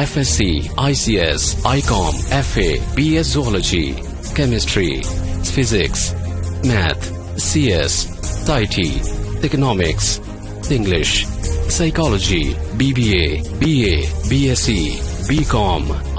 FSC, ICS, ICOM, FA, BS Zoology, Chemistry, Physics, Math, CS, IT, Economics, English, Psychology, BBA, BA, BSc, BCom।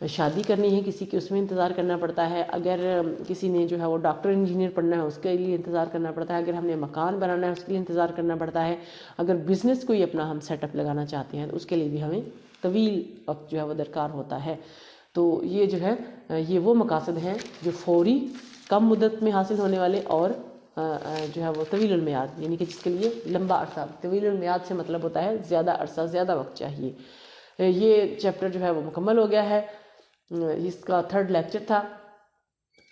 شادی کرنی ہے کسی کی اس میں انتظار کرنا پڑتا ہے، اگر کسی نے جو ہے وہ ڈاکٹر انجینئر پڑھنا ہے اس کے لیے انتظار کرنا پڑتا ہے، اگر ہم نے مکان بنانا ہے اس کے لیے انتظار کرنا پڑتا ہے، اگر بزنس کوئی اپنا ہم سیٹ اپ لگانا چاہتے ہیں تو اس کے لیے بھی ہمیں طویل وقت جو ہے وہ درکار ہوتا ہے۔ تو یہ جو ہے یہ وہ مقاصد ہیں جو فوری، کم مدت میں حاصل ہونے والے، اور جو ہے وہ طویل المیعاد، یعنی کہ جس کے لیے لمبا عرصہ، طویل المیعاد سے مطلب ہوتا ہے زیادہ عرصہ، زیادہ وقت چاہیے۔ یہ چیپٹر جو ہے وہ مکمل ہو گیا ہے، اس کا 3rd لیکچر تھا۔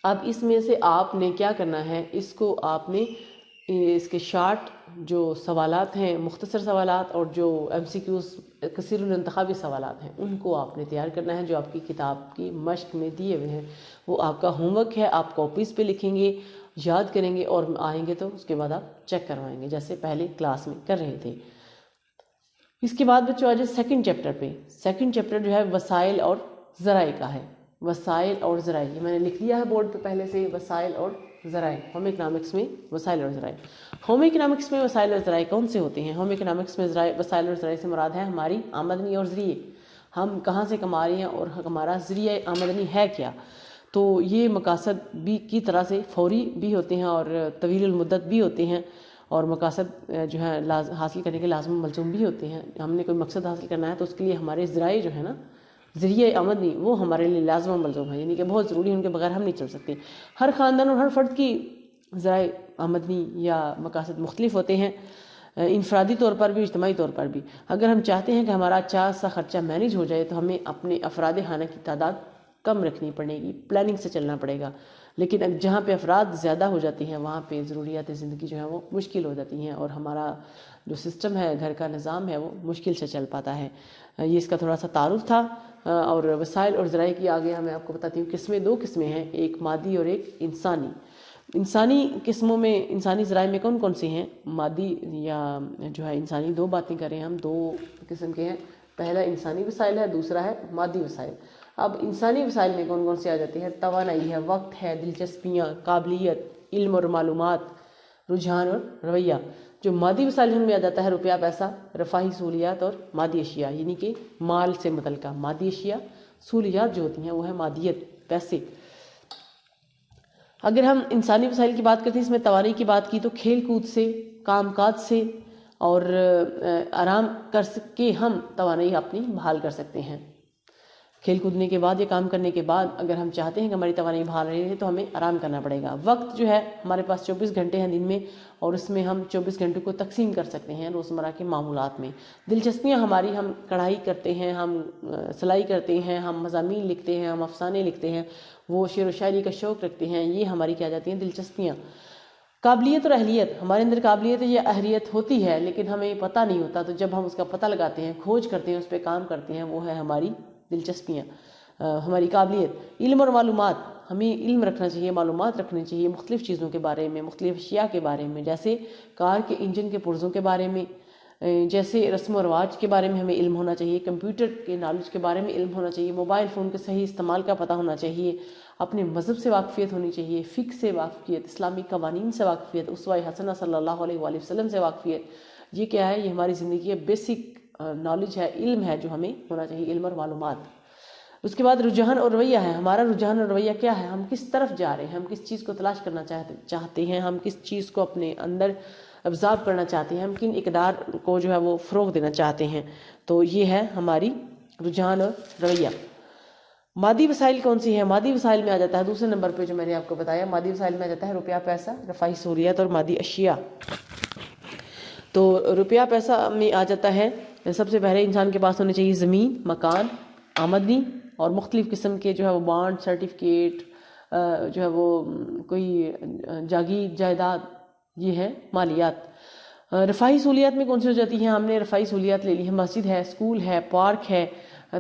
اب اس میں سے آپ نے کیا کرنا ہے، اس کو آپ نے اس کے شارٹ جو سوالات ہیں، مختصر سوالات، اور جو MCQs کثیر الانتخابی سوالات ہیں، ان کو آپ نے تیار کرنا ہے جو آپ کی کتاب کی مشق میں دیے ہوئے ہیں۔ وہ آپ کا ہوم ورک ہے، آپ کاپیز پہ لکھیں گے، یاد کریں گے، اور آئیں گے تو اس کے بعد آپ چیک کروائیں گے جیسے پہلے کلاس میں کر رہے تھے۔ اس کے بعد بچوں آ جائے 2nd چیپٹر پہ۔ 2nd چیپٹر جو ہے وسائل اور ذرائع کا ہے۔ وسائل اور ذرائع، یہ میں نے لکھ دیا ہے بورڈ پہ پہلے سے، وسائل اور ذرائع، ہوم اکنامکس میں وسائل اور ذرائع۔ ہوم اکنامکس میں وسائل اور ذرائع کون سے ہوتے ہیں؟ ہوم اکنامکس میں وسائل اور ذرائع سے مراد ہے ہماری آمدنی اور ذریعے، ہم کہاں سے کما رہے ہیں اور ہمارا ذریعہ آمدنی ہے کیا۔ تو یہ مقاصد بھی کی طرح سے فوری بھی ہوتے ہیں اور طویل المدت بھی ہوتے ہیں، اور مقاصد جو ہے حاصل کرنے کے لازم و ملزوم بھی ہوتے ہیں۔ ہم نے کوئی مقصد حاصل کرنا ہے تو اس کے لیے ہمارے ذرائع جو ہے نا، ذریعہ آمدنی، وہ ہمارے لیے لازم و ملزوم ہے، یعنی کہ بہت ضروری ہے، ان کے بغیر ہم نہیں چل سکتے۔ ہر خاندان اور ہر فرد کی ذرائع آمدنی یا مقاصد مختلف ہوتے ہیں، انفرادی طور پر بھی، اجتماعی طور پر بھی۔ اگر ہم چاہتے ہیں کہ ہمارا اچھا سا خرچہ مینیج ہو جائے تو ہمیں اپنے افراد خانہ کی تعداد کم رکھنی پڑے گی، پلاننگ سے چلنا پڑے گا۔ لیکن جہاں پہ افراد زیادہ ہو جاتی ہیں وہاں پہ ضروریات زندگی جو ہے وہ مشکل ہو جاتی ہیں، اور ہمارا جو سسٹم ہے، گھر کا نظام ہے، وہ مشکل سے چل پاتا ہے۔ یہ اس کا تھوڑا سا تعارف تھا۔ اور وسائل اور ذرائع کی آگے میں آپ کو بتاتی ہوں قسمیں، 2 قسمیں ہیں، ایک مادی اور ایک انسانی۔ انسانی قسموں میں، انسانی ذرائع میں کون کون سے ہیں؟ مادی یا جو ہے انسانی، 2 باتیں کریں ہم، 2 قسم کے ہیں۔ پہلا انسانی وسائل ہے، دوسرا ہے مادی وسائل۔ اب انسانی وسائل میں کون کون سے آ جاتے ہیں؟ توانائی ہے، وقت ہے، دلچسپیاں، قابلیت، علم اور معلومات، رجحان اور رویہ۔ جو مادی وسائل میں آ جاتا ہے روپیہ، پیسہ، رفاہی سہولیات اور مادی اشیاء، یعنی کہ مال سے متعلقہ مادی اشیاء، سہولیات جو ہوتی ہیں وہ ہے مادیت، پیسے۔ اگر ہم انسانی وسائل کی بات کرتے ہیں، اس میں توانائی کی بات کی تو کھیل کود سے، کام کاج سے اور آرام کر کے ہم توانائی اپنی بحال کر سکتے ہیں۔ کھیل کودنے کے بعد یا کام کرنے کے بعد اگر ہم چاہتے ہیں کہ ہماری توانائی بحال رہے تو ہمیں آرام کرنا پڑے گا۔ وقت جو ہے ہمارے پاس 24 گھنٹے ہیں دن میں، اور اس میں ہم 24 گھنٹوں کو تقسیم کر سکتے ہیں روزمرہ کے معمولات میں۔ دلچسپیاں ہماری، ہم کڑھائی کرتے ہیں، ہم سلائی کرتے ہیں، ہم مضامین لکھتے ہیں، ہم افسانے لکھتے ہیں، وہ شعر و شاعری کا شوق رکھتے ہیں، یہ ہماری کیا جاتی ہیں؟ دلچسپیاں۔ قابلیت اور اہلیت، ہمارے اندر قابلیت یا اہلیت ہوتی ہے لیکن ہمیں پتہ نہیں ہوتا، تو جب ہم اس کا پتہ لگاتے ہیں، کھوج کرتے ہیں، اس پہ کام کرتے ہیں، وہ ہے ہماری دلچسپیاں، ہماری قابلیت۔ علم اور معلومات، ہمیں علم رکھنا چاہیے، معلومات رکھنی چاہیے مختلف چیزوں کے بارے میں، مختلف اشیاء کے بارے میں، جیسے کار کے انجن کے پرزوں کے بارے میں، جیسے رسم و رواج کے بارے میں ہمیں علم ہونا چاہیے، کمپیوٹر کے نالج کے بارے میں علم ہونا چاہیے، موبائل فون کے صحیح استعمال کا پتہ ہونا چاہیے، اپنے مذہب سے واقفیت ہونی چاہیے، فقہ سے واقفیت، اسلامی قوانین سے واقفیت، اسوہ حسنہ صلی اللہ علیہ وآلہ وسلم سے واقفیت۔ یہ کیا ہے؟ یہ ہماری زندگی کے بیسک نالج ہے، علم ہے جو ہمیں ہونا چاہیے، علم اور معلومات۔ اس کے بعد رجحان اور رویہ ہے، ہمارا رجحان اور رویہ کیا ہے؟ ہم کس طرف جا رہے ہیں، ہم کس چیز کو تلاش کرنا چاہتے ہیں، ہم کس چیز کو اپنے اندر ابزارب کرنا چاہتے ہیں، ہم کن اقدار کو جو ہے وہ فروغ دینا چاہتے ہیں۔ تو یہ ہے ہماری رجحان اور رویہ۔ مادی وسائل کون سی ہیں؟ مادی وسائل میں آ جاتا ہے 2 نمبر پہ جو میں نے آپ کو بتایا، مادی وسائل میں آ جاتا ہے روپیہ، پیسہ، رفاہی سہولیات اور مادی اشیاء۔ تو روپیہ پیسہ میں آ جاتا ہے، سب سے پہلے انسان کے پاس ہونے چاہیے زمین، مکان، آمدنی اور مختلف قسم کے جو ہے وہ بانڈ، سرٹیفکیٹ، جو ہے وہ کوئی جاگیر، جائیداد، یہ ہے مالیات۔ رفاہی سہولیات میں کون سی ہو جاتی ہیں؟ ہم نے رفاہی سہولیات لے لی ہیں، مسجد ہے، اسکول ہے، پارک ہے،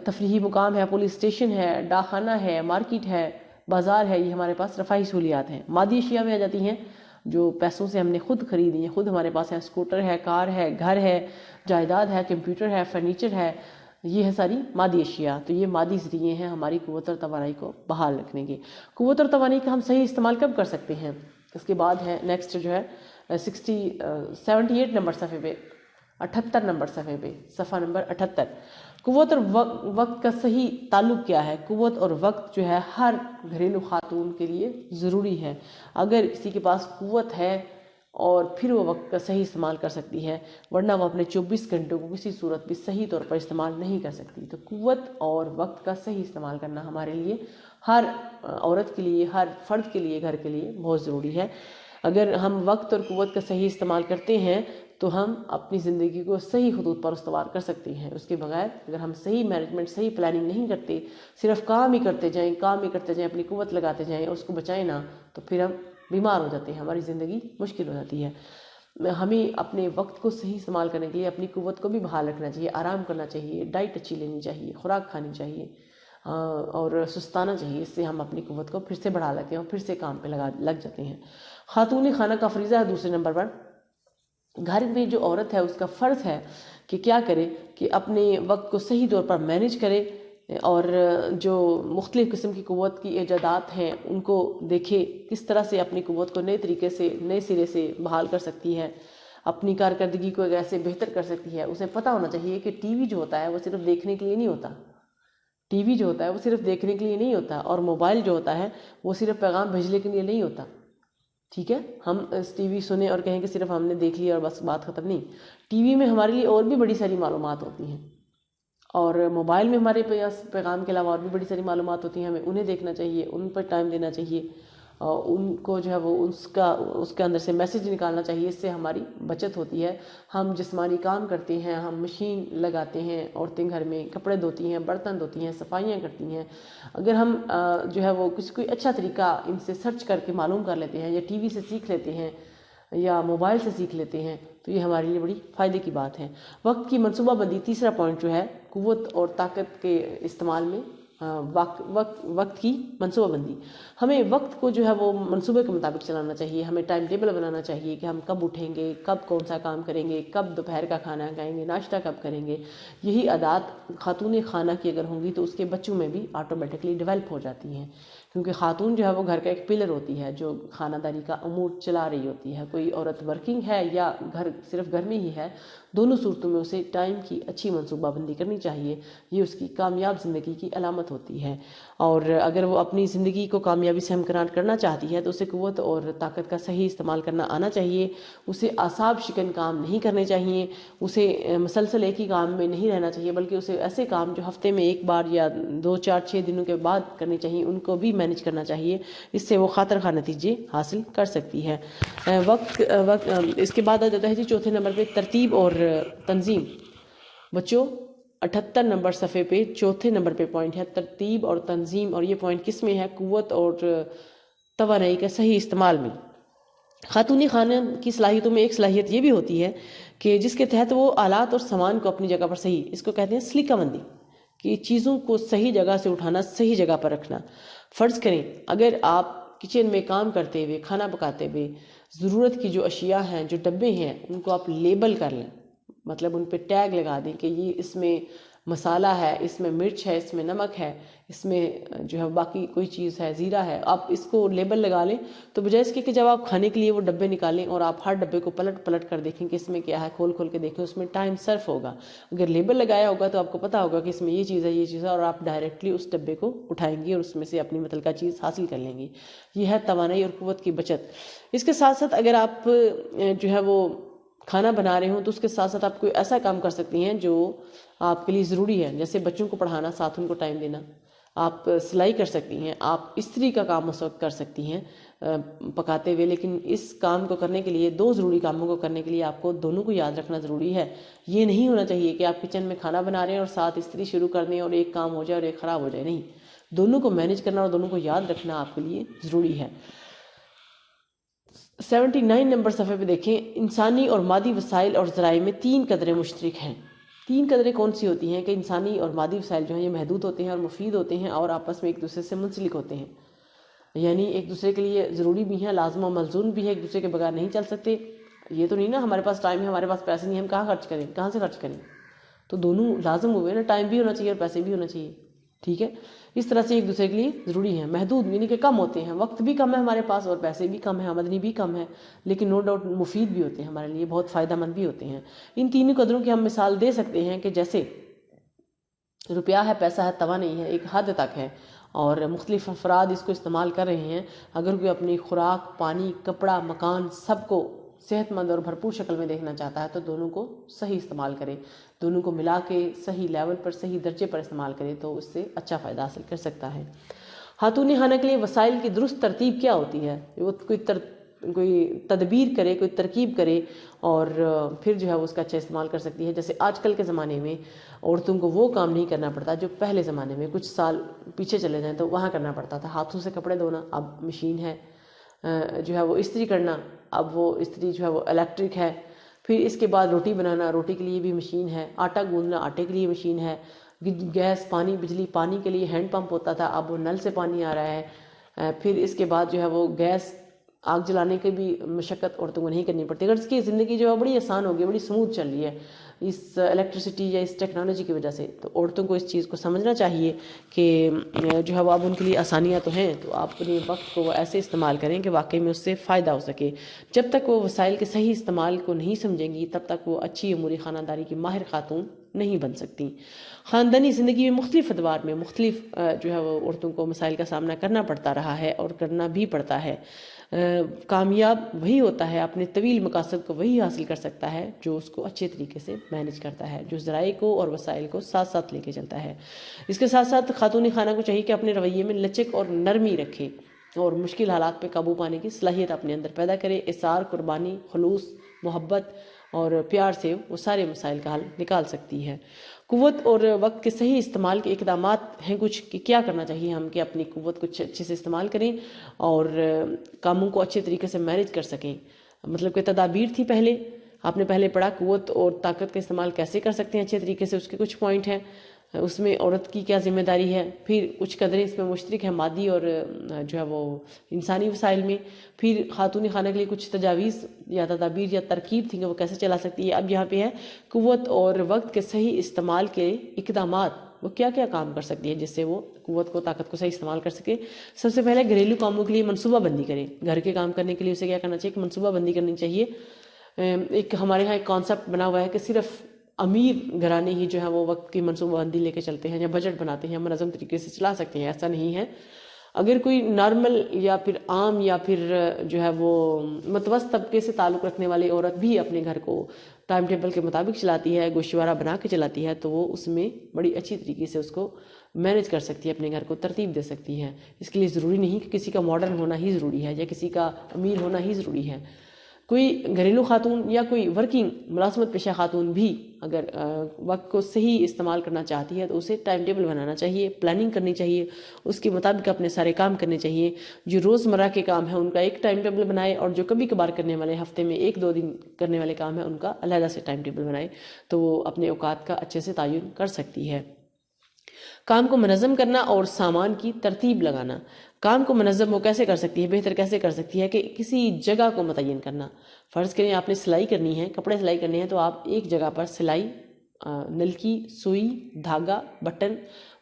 تفریحی مقام ہے، پولیس اسٹیشن ہے، ڈاک خانہ ہے، مارکیٹ ہے، بازار ہے، یہ ہمارے پاس رفاہی سہولیات ہیں۔ مادی اشیاء میں آ جاتی ہیں جو پیسوں سے ہم نے خود خریدی ہیں، خود ہمارے پاس ہے، اسکوٹر ہے، کار ہے، گھر ہے، جائیداد ہے، کمپیوٹر ہے، فرنیچر ہے، یہ ہے ساری مادی اشیاء۔ تو یہ مادی ذریعے ہیں ہماری قوت اور توانائی کو بحال رکھنے کے۔ قوت اور توانائی کا ہم صحیح استعمال کب کر سکتے ہیں؟ اس کے بعد ہے نیکسٹ جو ہے 78 نمبر صفحے پہ، 78 نمبر صفحے پہ، صفحہ نمبر 78۔ قوت اور وقت کا صحیح تعلق کیا ہے؟ قوت اور وقت جو ہے ہر گھریلو خاتون کے لیے ضروری ہے. اگر کسی کے پاس قوت ہے اور پھر وہ وقت کا صحیح استعمال کر سکتی ہے، ورنہ وہ اپنے 24 گھنٹوں کو کسی صورت بھی صحیح طور پر استعمال نہیں کر سکتی. تو قوت اور وقت کا صحیح استعمال کرنا ہمارے لیے، ہر عورت کے لیے، ہر فرد کے لیے، گھر کے لیے بہت ضروری ہے. اگر ہم وقت اور قوت کا صحیح استعمال کرتے ہیں تو ہم اپنی زندگی کو صحیح حدود پر استوار کر سکتے ہیں. اس کے بغیر اگر ہم صحیح مینجمنٹ، صحیح پلاننگ نہیں کرتے، صرف کام ہی کرتے جائیں، اپنی قوت لگاتے جائیں اور اس کو بچائیں نہ، تو پھر ہم بیمار ہو جاتے ہیں، ہماری زندگی مشکل ہو جاتی ہے. ہمیں اپنے وقت کو صحیح استعمال کرنے کے لیے اپنی قوت کو بھی بحال رکھنا چاہیے، آرام کرنا چاہیے، ڈائٹ اچھی لینی چاہیے، خوراک کھانی چاہیے اور سستانا چاہیے. اس سے ہم اپنی قوت کو پھر سے بڑھا لیتے ہیں اور پھر سے کام پہ لگ جاتے ہیں. خاتون خانہ کا فریضہ ہے دوسرے نمبر پر. گھر میں جو عورت ہے اس کا فرض ہے کہ کیا کرے کہ اپنے وقت کو صحیح طور پر مینج کرے اور جو مختلف قسم کی قوت کی ایجادات ہیں ان کو دیکھے، کس طرح سے اپنی قوت کو نئے طریقے سے، نئے سرے سے بحال کر سکتی ہے، اپنی کارکردگی کو ایسے بہتر کر سکتی ہے. اسے پتہ ہونا چاہیے کہ ٹی وی جو ہوتا ہے وہ صرف دیکھنے کے لیے نہیں ہوتا، ٹی وی جو ہوتا ہے وہ صرف دیکھنے کے لیے نہیں ہوتا، اور موبائل جو ہوتا ہے وہ صرف پیغام بھیجنے کے لیے نہیں ہوتا. ٹھیک ہے، ہم ٹی وی سنیں اور کہیں کہ صرف ہم نے دیکھ لیا اور بس بات ختم. نہیں، ٹی وی میں ہمارے لیے اور بھی بڑی ساری معلومات ہوتی ہیں، اور موبائل میں ہمارے پیغام کے علاوہ اور بھی بڑی ساری معلومات ہوتی ہیں. ہمیں انہیں دیکھنا چاہیے، ان پر ٹائم دینا چاہیے، ان کو جو ہے وہ اس کے اندر سے میسج نکالنا چاہیے. اس سے ہماری بچت ہوتی ہے. ہم جسمانی کام کرتے ہیں، ہم مشین لگاتے ہیں، عورتیں گھر میں کپڑے دھوتی ہیں، برتن دھوتی ہیں، صفائیاں کرتی ہیں. اگر ہم جو ہے وہ کوئی اچھا طریقہ ان سے سرچ کر کے معلوم کر لیتے ہیں، یا ٹی وی سے سیکھ لیتے ہیں، یا موبائل سے سیکھ لیتے ہیں، تو یہ ہمارے لیے بڑی فائدے کی بات ہے. وقت کی منصوبہ بندی، تیسرا پوائنٹ جو ہے قوت اور طاقت کے استعمال میں وقت کی منصوبہ بندی. ہمیں وقت کو جو ہے وہ منصوبے کے مطابق چلانا چاہیے. ہمیں ٹائم ٹیبل بنانا چاہیے کہ ہم کب اٹھیں گے، کب کون سا کام کریں گے، کب دوپہر کا کھانا کھائیں گے، ناشتہ کب کریں گے. یہی عادات خاتون خانہ کی اگر ہوں گی تو اس کے بچوں میں بھی آٹومیٹکلی ڈیولپ ہو جاتی ہیں، کیونکہ خاتون جو ہے وہ گھر کا ایک پلر ہوتی ہے جو خانہ داری کا امور چلا رہی ہوتی ہے. کوئی عورت ورکنگ ہے یا صرف گھر میں ہی ہے، دونوں صورتوں میں اسے ٹائم کی اچھی منصوبہ بندی کرنی چاہیے. یہ اس کی کامیاب زندگی کی علامت ہوتی ہے. اور اگر وہ اپنی زندگی کو کامیابی سے ہمکنار کرنا چاہتی ہے تو اسے قوت اور طاقت کا صحیح استعمال کرنا آنا چاہیے. اسے اعصاب شکن کام نہیں کرنے چاہیے، اسے مسلسل ایک ہی کام میں نہیں رہنا چاہیے، بلکہ اسے ایسے کام جو ہفتے میں ایک بار یا 2 4 6 دنوں کے بعد کرنے چاہیے ان کو بھی مینج کرنا چاہیے. اس سے وہ خاطر خواہ نتیجے حاصل کر سکتی ہے. وقت اس کے بعد آ جاتا ہے جی چوتھے نمبر پہ ترتیب اور تنظیم. بچوں 78 نمبر صفحے پہ چوتھے نمبر پہ پوائنٹ ہے ترتیب اور تنظیم. اور یہ پوائنٹ کس میں ہے؟ قوت اور توانائی کا صحیح استعمال میں. خاتون خانہ کی صلاحیتوں میں ایک صلاحیت یہ بھی ہوتی ہے کہ جس کے تحت وہ آلات اور سامان کو اپنی جگہ پر صحیح، اس کو کہتے ہیں سلیقہ مندی، کہ چیزوں کو صحیح جگہ سے اٹھانا، صحیح جگہ پر رکھنا. فرض کریں اگر آپ کچن میں کام کرتے ہوئے، کھانا پکاتے ہوئے ضرورت کی جو اشیاء ہیں، جو ڈبے ہیں، ان کو آپ لیبل کر لیں، مطلب ان پہ ٹیگ لگا دیں کہ یہ اس میں مسالہ ہے، اس میں مرچ ہے، اس میں نمک ہے، اس میں جو ہے باقی کوئی چیز ہے، زیرہ ہے. آپ اس کو لیبل لگا لیں تو بجائے اس کے کہ جب آپ کھانے کے لیے وہ ڈبے نکالیں اور آپ ہر ڈبے کو پلٹ کر دیکھیں کہ اس میں کیا ہے، کھول کے دیکھیں، اس میں ٹائم صرف ہوگا. اگر لیبل لگایا ہوگا تو آپ کو پتہ ہوگا کہ اس میں یہ چیز ہے، یہ چیز ہے، اور آپ ڈائریکٹلی اس ڈبے کو اٹھائیں گے اور اس میں سے اپنی متعلقہ چیز حاصل کر لیں گے. یہ ہے توانائی اور قوت کی بچت. اس کے ساتھ ساتھ اگر آپ جو ہے وہ کھانا بنا رہے ہوں تو اس کے ساتھ ساتھ آپ کوئی ایسا کام کر سکتی ہیں جو آپ کے لیے ضروری ہے، جیسے بچوں کو پڑھانا، ساتھ ان کو ٹائم دینا. آپ سلائی کر سکتی ہیں، آپ استری کا کام اس وقت کر سکتی ہیں پکاتے ہوئے. لیکن اس کام کو کرنے کے لیے، 2 ضروری کاموں کو کرنے کے لیے آپ کو دونوں کو یاد رکھنا ضروری ہے. یہ نہیں ہونا چاہیے کہ آپ کچن میں کھانا بنا رہے ہیں اور ساتھ استری شروع کر دیں اور ایک کام ہو جائے اور ایک خراب ہو جائے. نہیں، دونوں کو مینج کرنا اور دونوں کو یاد رکھنا آپ کے لیے ضروری ہے. 79 نمبر صفحے پہ دیکھیں، انسانی اور مادی وسائل اور ذرائع میں 3 قدریں مشترک ہیں. 3 قدریں کون سی ہوتی ہیں کہ انسانی اور مادی وسائل جو ہیں یہ محدود ہوتے ہیں اور مفید ہوتے ہیں اور آپس میں ایک دوسرے سے منسلک ہوتے ہیں، یعنی ایک دوسرے کے لیے ضروری بھی ہیں، لازم و ملزوم بھی ہے، ایک دوسرے کے بغیر نہیں چل سکتے. یہ تو نہیں نا ہمارے پاس ٹائم ہے، ہمارے پاس پیسے نہیں، ہم کہاں خرچ کریں، کہاں سے خرچ کریں؟ تو دونوں لازم ہوئے نا، ٹائم بھی ہونا چاہیے اور پیسے بھی ہونا چاہیے. ٹھیک ہے، اس طرح سے ایک دوسرے کے لیے ضروری ہیں. محدود یعنی کہ کم ہوتے ہیں، وقت بھی کم ہے ہمارے پاس اور پیسے بھی کم ہیں، آمدنی بھی کم ہے، لیکن نو ڈاؤٹ مفید بھی ہوتے ہیں، ہمارے لیے بہت فائدہ مند بھی ہوتے ہیں. ان تینوں قدروں کی ہم مثال دے سکتے ہیں کہ جیسے روپیہ ہے، پیسہ ہے، توا نہیں ہے، ایک حد تک ہے، اور مختلف افراد اس کو استعمال کر رہے ہیں۔ اگر کوئی اپنی خوراک، پانی، کپڑا، مکان سب کو صحت مند اور بھرپور شکل میں دیکھنا چاہتا ہے تو دونوں کو صحیح استعمال کرے، دونوں کو ملا کے صحیح لیول پر، صحیح درجے پر استعمال کرے تو اس سے اچھا فائدہ حاصل کر سکتا ہے۔ خاتون خانہ کے لیے وسائل کی درست ترتیب کیا ہوتی ہے؟ وہ کوئی تدبیر کرے، کوئی ترکیب کرے اور پھر جو ہے وہ اس کا اچھا استعمال کر سکتی ہے۔ جیسے آج کل کے زمانے میں عورتوں کو وہ کام نہیں کرنا پڑتا جو پہلے زمانے میں، کچھ سال پیچھے چلے جائیں تو وہاں کرنا پڑتا تھا۔ ہاتھوں سے کپڑے دھونا، اب مشین ہے۔ جو ہے وہ استری کرنا، اب وہ استری جو ہے وہ الیکٹرک ہے۔ پھر اس کے بعد روٹی بنانا، روٹی کے لیے بھی مشین ہے۔ آٹا گوندنا، آٹے کے لیے مشین ہے۔ گیس، پانی، بجلی، پانی کے لیے ہینڈ پمپ ہوتا تھا، اب وہ نل سے پانی آ رہا ہے۔ پھر اس کے بعد جو ہے وہ گیس، آگ جلانے کی بھی مشقت عورتوں کو نہیں کرنی پڑتی۔ اگر اس کی زندگی جو ہے بڑی آسان ہو گئی، بڑی سموتھ چل رہی ہے اس الیکٹریسٹی یا اس ٹیکنالوجی کی وجہ سے، تو عورتوں کو اس چیز کو سمجھنا چاہیے کہ جو ہے وہ اب ان کے لیے آسانیاں تو ہیں، تو آپ اپنے وقت کو وہ ایسے استعمال کریں کہ واقعی میں اس سے فائدہ ہو سکے۔ جب تک وہ وسائل کے صحیح استعمال کو نہیں سمجھیں گی تب تک وہ اچھی امور خانہ داری کی ماہر خاتون نہیں بن سکتی۔ خاندانی زندگی میں مختلف ادوار میں مختلف جو ہے وہ عورتوں کو مسائل کا سامنا کرنا پڑتا رہا ہے اور کرنا بھی پڑتا ہے۔ کامیاب وہی ہوتا ہے، اپنے طویل مقاصد کو وہی حاصل کر سکتا ہے جو اس کو اچھے طریقے سے مینج کرتا ہے، جو ذرائع کو اور وسائل کو ساتھ ساتھ لے کے چلتا ہے۔ اس کے ساتھ ساتھ خاتون خانہ کو چاہیے کہ اپنے رویے میں لچک اور نرمی رکھے اور مشکل حالات پہ قابو پانے کی صلاحیت اپنے اندر پیدا کرے۔ اصرار، قربانی، خلوص، محبت اور پیار سے وہ سارے مسائل کا حل نکال سکتی ہے۔ قوت اور وقت کے صحیح استعمال کے اقدامات ہیں کچھ کہ کیا کرنا چاہیے ہم کہ اپنی قوت کو اچھے سے استعمال کریں اور کاموں کو اچھے طریقے سے مینج کر سکیں۔ مطلب کہ تدابیر تھی پہلے، آپ نے پہلے پڑھا قوت اور طاقت کا استعمال کیسے کر سکتے ہیں اچھے طریقے سے، اس کے کچھ پوائنٹ ہیں، اس میں عورت کی کیا ذمہ داری ہے، پھر کچھ قدریں اس میں مشترک ہیں مادی اور جو ہے وہ انسانی وسائل میں، پھر خاتون خانہ کے لیے کچھ تجاویز یا تدابیر یا ترکیب تھی کہ وہ کیسے چلا سکتی ہے۔ اب یہاں پہ ہے قوت اور وقت کے صحیح استعمال کے اقدامات، وہ کیا کیا کام کر سکتی ہے جس سے وہ قوت کو، طاقت کو صحیح استعمال کر سکے۔ سب سے پہلے گھریلو کاموں کے لیے منصوبہ بندی کرے۔ گھر کے کام کرنے کے لیے اسے کیا کرنا چاہیے کہ منصوبہ بندی کرنی چاہیے۔ ایک ہمارے ہاں ایک کانسیپٹ بنا ہوا ہے کہ صرف امیر گھرانے ہی جو ہے وہ وقت کی منصوبہ بندی لے کے چلتے ہیں یا بجٹ بناتے ہیں، منظم طریقے سے چلا سکتے ہیں، ایسا نہیں ہے۔ اگر کوئی نارمل یا پھر عام یا پھر جو ہے وہ متوسط طبقے سے تعلق رکھنے والی عورت بھی اپنے گھر کو ٹائم ٹیبل کے مطابق چلاتی ہے، گوشوارہ بنا کے چلاتی ہے، تو وہ اس میں بڑی اچھی طریقے سے اس کو مینج کر سکتی ہے، اپنے گھر کو ترتیب دے سکتی ہے۔ اس کے لیے ضروری نہیں کہ کسی کا ماڈرن ہونا ہی ضروری ہے یا کسی کا امیر ہونا ہی ضروری ہے۔ کوئی گھریلو خاتون یا کوئی ورکنگ ملازمت پیشہ خاتون بھی اگر وقت کو صحیح استعمال کرنا چاہتی ہے تو اسے ٹائم ٹیبل بنانا چاہیے، پلاننگ کرنی چاہیے، اس کے مطابق اپنے سارے کام کرنے چاہیے۔ جو روزمرہ کے کام ہیں ان کا ایک ٹائم ٹیبل بنائے اور جو کبھی کبھار کرنے والے، ہفتے میں 1-2 دن کرنے والے کام ہیں ان کا علیحدہ سے ٹائم ٹیبل بنائے تو وہ اپنے اوقات کا اچھے سے تعین کر سکتی ہے۔ کام کو منظم کرنا اور سامان کی ترتیب لگانا۔ کام کو منظم وہ کیسے کر سکتی ہے، بہتر کیسے کر سکتی ہے کہ کسی جگہ کو متعین کرنا۔ فرض کریں آپ نے سلائی کرنی ہے، کپڑے سلائی کرنے ہیں، تو آپ ایک جگہ پر سلائی، نلکی، سوئی، دھاگا، بٹن،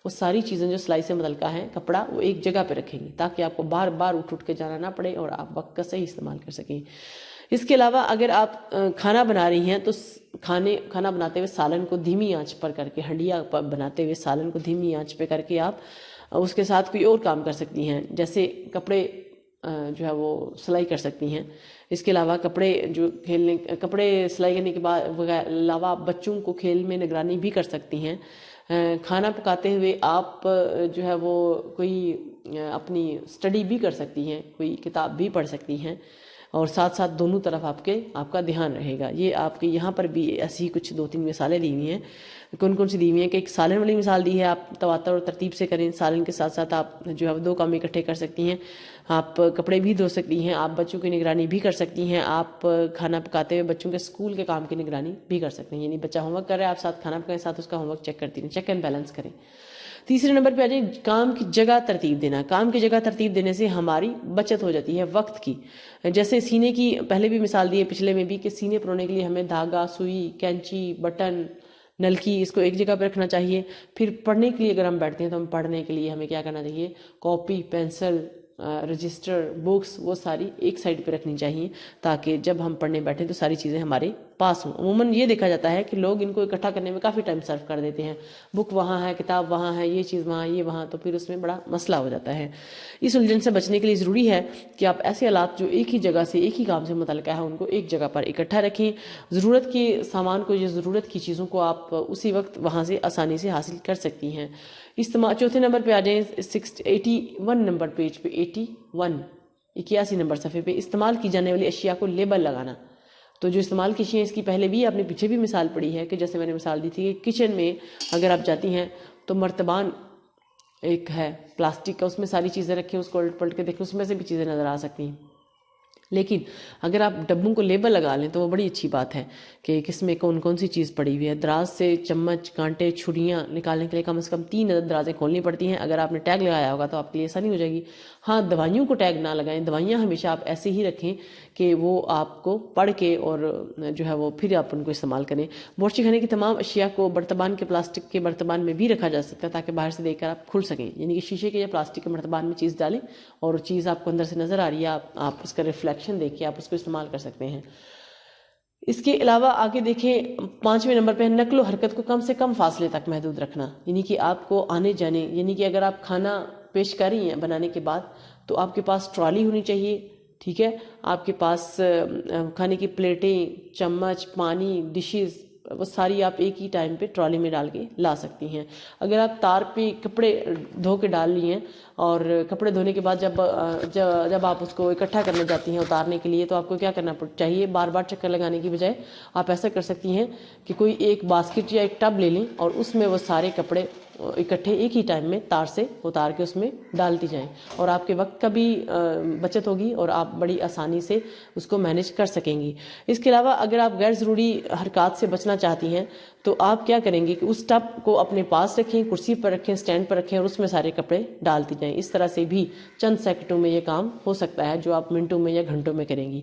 وہ ساری چیزیں جو سلائی سے متعلقہ ہیں، کپڑا، وہ ایک جگہ پہ رکھیں گی تاکہ آپ کو بار بار اٹھ کے جانا نہ پڑے اور آپ وقت کا صحیح استعمال کر سکیں۔ اس کے علاوہ اگر آپ کھانا بنا رہی ہیں تو کھانا بناتے ہوئے سالن کو دھیمی آنچ پر کر کے، ہنڈیا بناتے ہوئے سالن کو دھیمی آنچ پہ کر کے آپ اس کے ساتھ کوئی اور کام کر سکتی ہیں، جیسے کپڑے جو ہے وہ سلائی کر سکتی ہیں۔ اس کے علاوہ کپڑے سلائی کرنے کے علاوہ بچوں کو کھیل میں نگرانی بھی کر سکتی ہیں۔ کھانا پکاتے ہوئے آپ جو ہے وہ کوئی اپنی سٹڈی بھی کر سکتی ہیں، کوئی کتاب بھی پڑھ سکتی ہیں اور ساتھ ساتھ دونوں طرف آپ کا دھیان رہے گا۔ یہ آپ کے یہاں پر بھی ایسی کچھ 2-3 مثالیں دی ہوئی ہیں۔ کون سی دی ہوئی ہیں کہ ایک سالن والی مثال دی ہے، آپ تواتر اور ترتیب سے کریں۔ سالن کے ساتھ ساتھ آپ جو ہے 2 کام اکٹھے کر سکتی ہیں، آپ کپڑے بھی دھو سکتی ہیں، آپ بچوں کی نگرانی بھی کر سکتی ہیں، آپ کھانا پکاتے ہوئے بچوں کے اسکول کے کام کی نگرانی بھی کر سکتے ہیں۔ یعنی بچہ ہوم ورک کر رہا ہے، آپ ساتھ کھانا پکائیں، ساتھ اس کا ہوم ورک چیک کرتی رہیں، چیک اینڈ بیلنس کریں۔ تیسرے نمبر پہ آ جائیں، کام کی جگہ ترتیب دینا۔ کام کی جگہ ترتیب دینے سے ہماری بچت ہو جاتی ہے وقت کی۔ جیسے سینے کی پہلے بھی مثال دی ہے، پچھلے میں بھی، کہ سینے پرونے کے لیے ہمیں دھاگا، سوئی، کینچی، بٹن، نلکی، اس کو ایک جگہ پہ رکھنا چاہیے۔ پھر پڑھنے کے لیے اگر ہم بیٹھتے ہیں تو ہم پڑھنے کے لیے ہمیں کیا کرنا چاہیے، کاپی، پینسل، رجسٹر، بکس، وہ ساری ایک سائڈ پہ رکھنی چاہیے تاکہ جب ہم پڑھنے بیٹھیں تو ساری چیزیں ہمارے پاس ہوں. عموماً یہ دیکھا جاتا ہے کہ لوگ ان کو اکٹھا کرنے میں کافی ٹائم صرف کر دیتے ہیں. بک وہاں ہے، کتاب وہاں ہے، یہ چیز وہاں، یہ وہاں، تو پھر اس میں بڑا مسئلہ ہو جاتا ہے. اس الجھن سے بچنے کے لیے ضروری ہے کہ آپ ایسے آلات جو ایک ہی جگہ سے ایک ہی کام سے متعلقہ ہے ان کو ایک جگہ پر اکٹھا رکھیں. ضرورت کے سامان کو یا ضرورت کی چیزوں کو آپ اسی وقت وہاں سے آسانی سے حاصل کر سکتی ہیں. چوتھے نمبر پہ آ جائیں 81 نمبر پیج پہ، 81 نمبر صفحے پہ، استعمال کی جانے والی اشیاء کو لیبل لگانا. تو جو استعمال کی اشیاء اس کی پہلے بھی آپ نے پیچھے بھی مثال پڑھی ہے کہ جیسے میں نے مثال دی تھی کہ کچن میں اگر آپ جاتی ہیں تو مرتبان ایک ہے پلاسٹک کا، اس میں ساری چیزیں رکھیں، اس کو الٹ پلٹ کے دیکھیں، اس میں سے بھی چیزیں نظر آ سکتی ہیں. لیکن اگر آپ ڈبوں کو لیبل لگا لیں تو وہ بڑی اچھی بات ہے کہ کس میں کون کون سی چیز پڑی ہوئی ہے. دراز سے چمچ، کانٹے، چھریاں نکالنے کے لیے کم از کم 3 عدد درازیں کھولنی پڑتی ہیں. اگر آپ نے ٹیگ لگایا ہوگا تو آپ کے لیے آسانی ہو جائے گی. ہاں، دوائیوں کو ٹیگ نہ لگائیں. دوائیاں ہمیشہ آپ ایسے ہی رکھیں کہ وہ آپ کو پڑھ کے اور جو ہے وہ پھر آپ ان کو استعمال کریں. باورچی خانے کی تمام اشیاء کو برتبان کے پلاسٹک کے برتبان میں بھی رکھا جا سکتا ہے تاکہ باہر سے دیکھ کر آپ کھل سکیں. یعنی کہ شیشے کے یا پلاسٹک کے برتبان میں چیز ڈالیں اور چیز آپ کو اندر سے نظر آ رہی ہے، آپ اس کا ریفلیکشن دیکھ کے آپ اس کو استعمال کر سکتے ہیں. اس کے علاوہ آگے دیکھیں 5ویں نمبر پہ نقل و حرکت کو کم سے کم فاصلے تک محدود رکھنا. یعنی کہ آپ کو آنے جانے، یعنی کہ اگر آپ کھانا پیش کر رہی ہیں بنانے کے بعد تو آپ کے پاس ٹرالی ہونی چاہیے. ٹھیک ہے، آپ کے پاس کھانے کی پلیٹیں، چمچ، پانی، ڈشز، وہ ساری آپ ایک ہی ٹائم پہ ٹرالی میں ڈال کے لا سکتی ہیں. اگر آپ تار پہ کپڑے دھو کے ڈال لی ہیں اور کپڑے دھونے کے بعد جب آپ اس کو اکٹھا کرنے جاتی ہیں اتارنے کے لیے تو آپ کو کیا کرنا چاہیے؟ بار بار چکر لگانے کی بجائے آپ ایسا کر سکتی ہیں کہ کوئی ایک باسکٹ یا ایک ٹب لے لیں اور اس میں وہ سارے کپڑے اکٹھے ایک ہی ٹائم میں تار سے اتار کے اس میں ڈالتی جائیں اور آپ کے وقت کا بھی بچت ہوگی اور آپ بڑی آسانی سے اس کو مینیج کر سکیں گی. اس کے علاوہ اگر آپ غیر ضروری حرکات سے بچنا چاہتی ہیں تو آپ کیا کریں گے کہ اس ٹب کو اپنے پاس رکھیں، کرسی پر رکھیں، سٹینڈ پر رکھیں اور اس میں سارے کپڑے ڈالتی جائیں. اس طرح سے بھی چند سیکنڈوں میں یہ کام ہو سکتا ہے جو آپ منٹوں میں یا گھنٹوں میں کریں گی.